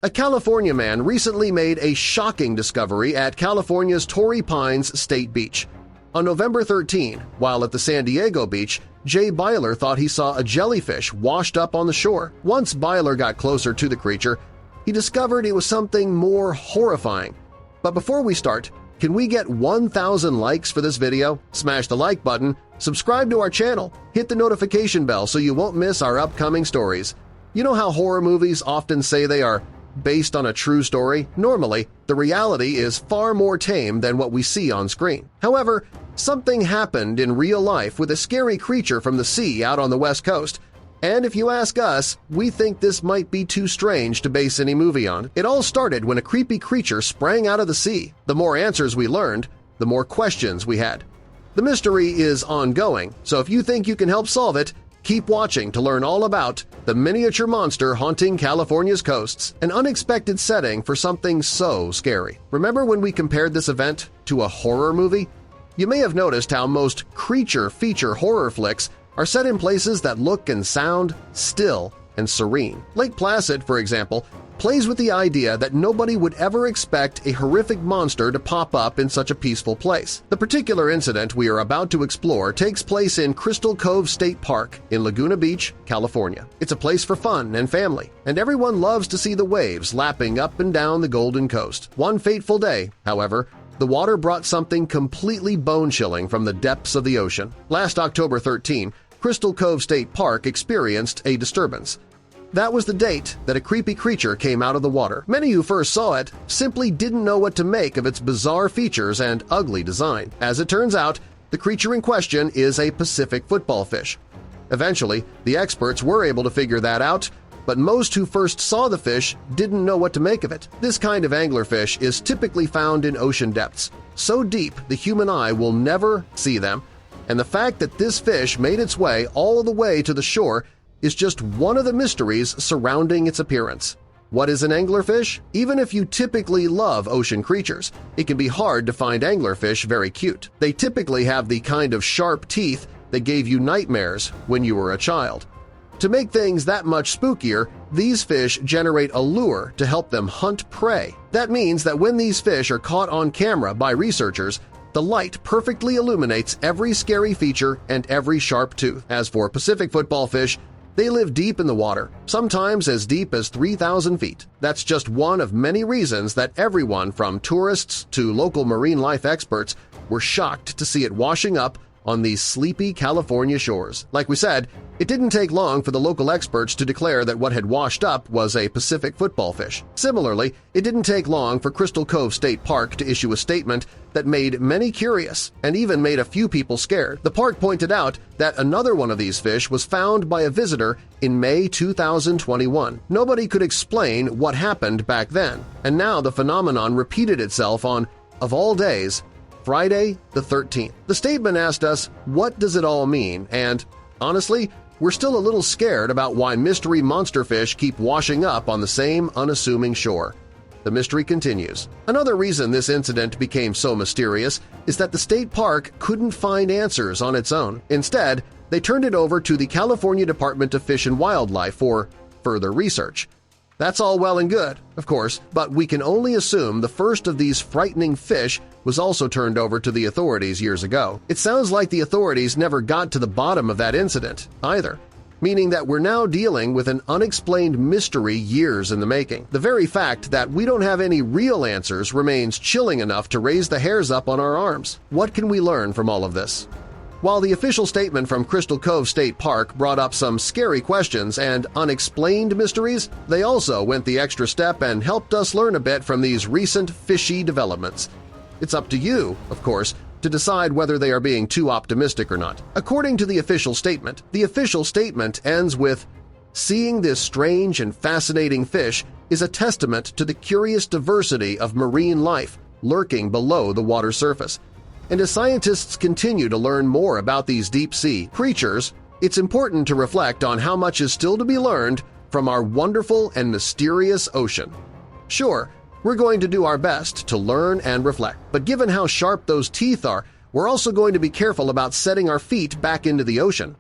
A California man recently made a shocking discovery at California's Torrey Pines State Beach. On November 13, while at the San Diego beach, Jay Beiler thought he saw a jellyfish washed up on the shore. Once Beiler got closer to the creature, he discovered it was something more horrifying. But before we start, can we get 1,000 likes for this video? Smash the like button, subscribe to our channel, hit the notification bell so you won't miss our upcoming stories. You know how horror movies often say they are based on a true story? Normally, the reality is far more tame than what we see on screen. However, something happened in real life with a scary creature from the sea out on the West Coast. And if you ask us, we think this might be too strange to base any movie on. It all started when a creepy creature sprang out of the sea. The more answers we learned, the more questions we had. The mystery is ongoing, so if you think you can help solve it, keep watching to learn all about the miniature monster haunting California's coasts, an unexpected setting for something so scary. Remember when we compared this event to a horror movie? You may have noticed how most creature feature horror flicks are set in places that look and sound still and serene. Lake Placid, for example, plays with the idea that nobody would ever expect a horrific monster to pop up in such a peaceful place. The particular incident we are about to explore takes place in Crystal Cove State Park in Laguna Beach, California. It's a place for fun and family, and everyone loves to see the waves lapping up and down the Golden Coast. One fateful day, however, the water brought something completely bone-chilling from the depths of the ocean. Last October 13, Crystal Cove State Park experienced a disturbance. That was the date that a creepy creature came out of the water. Many who first saw it simply didn't know what to make of its bizarre features and ugly design. As it turns out, the creature in question is a Pacific football fish. Eventually, the experts were able to figure that out, but most who first saw the fish didn't know what to make of it. This kind of anglerfish is typically found in ocean depths, so deep the human eye will never see them, and the fact that this fish made its way all the way to the shore is just one of the mysteries surrounding its appearance. What is an anglerfish? Even if you typically love ocean creatures, it can be hard to find anglerfish very cute. They typically have the kind of sharp teeth that gave you nightmares when you were a child. To make things that much spookier, these fish generate a lure to help them hunt prey. That means that when these fish are caught on camera by researchers, the light perfectly illuminates every scary feature and every sharp tooth. As for Pacific football fish, they live deep in the water, sometimes as deep as 3,000 feet. That's just one of many reasons that everyone from tourists to local marine life experts were shocked to see it washing up on these sleepy California shores. Like we said, it didn't take long for the local experts to declare that what had washed up was a Pacific football fish. Similarly, it didn't take long for Crystal Cove State Park to issue a statement that made many curious and even made a few people scared. The park pointed out that another one of these fish was found by a visitor in May 2021. Nobody could explain what happened back then, and now the phenomenon repeated itself on, of all days, Friday the 13th. The statement asked us, what does it all mean? And honestly, we're still a little scared about why mystery monster fish keep washing up on the same unassuming shore. The mystery continues. Another reason this incident became so mysterious is that the state park couldn't find answers on its own. Instead, they turned it over to the California Department of Fish and Wildlife for further research. That's all well and good, of course, but we can only assume the first of these frightening fish was also turned over to the authorities years ago. It sounds like the authorities never got to the bottom of that incident, either, meaning that we're now dealing with an unexplained mystery years in the making. The very fact that we don't have any real answers remains chilling enough to raise the hairs up on our arms. What can we learn from all of this? While the official statement from Crystal Cove State Park brought up some scary questions and unexplained mysteries, they also went the extra step and helped us learn a bit from these recent fishy developments. It's up to you, of course, to decide whether they are being too optimistic or not. According to the official statement ends with, "Seeing this strange and fascinating fish is a testament to the curious diversity of marine life lurking below the water surface. And as scientists continue to learn more about these deep-sea creatures, it's important to reflect on how much is still to be learned from our wonderful and mysterious ocean." Sure, we're going to do our best to learn and reflect, but given how sharp those teeth are, we're also going to be careful about setting our feet back into the ocean.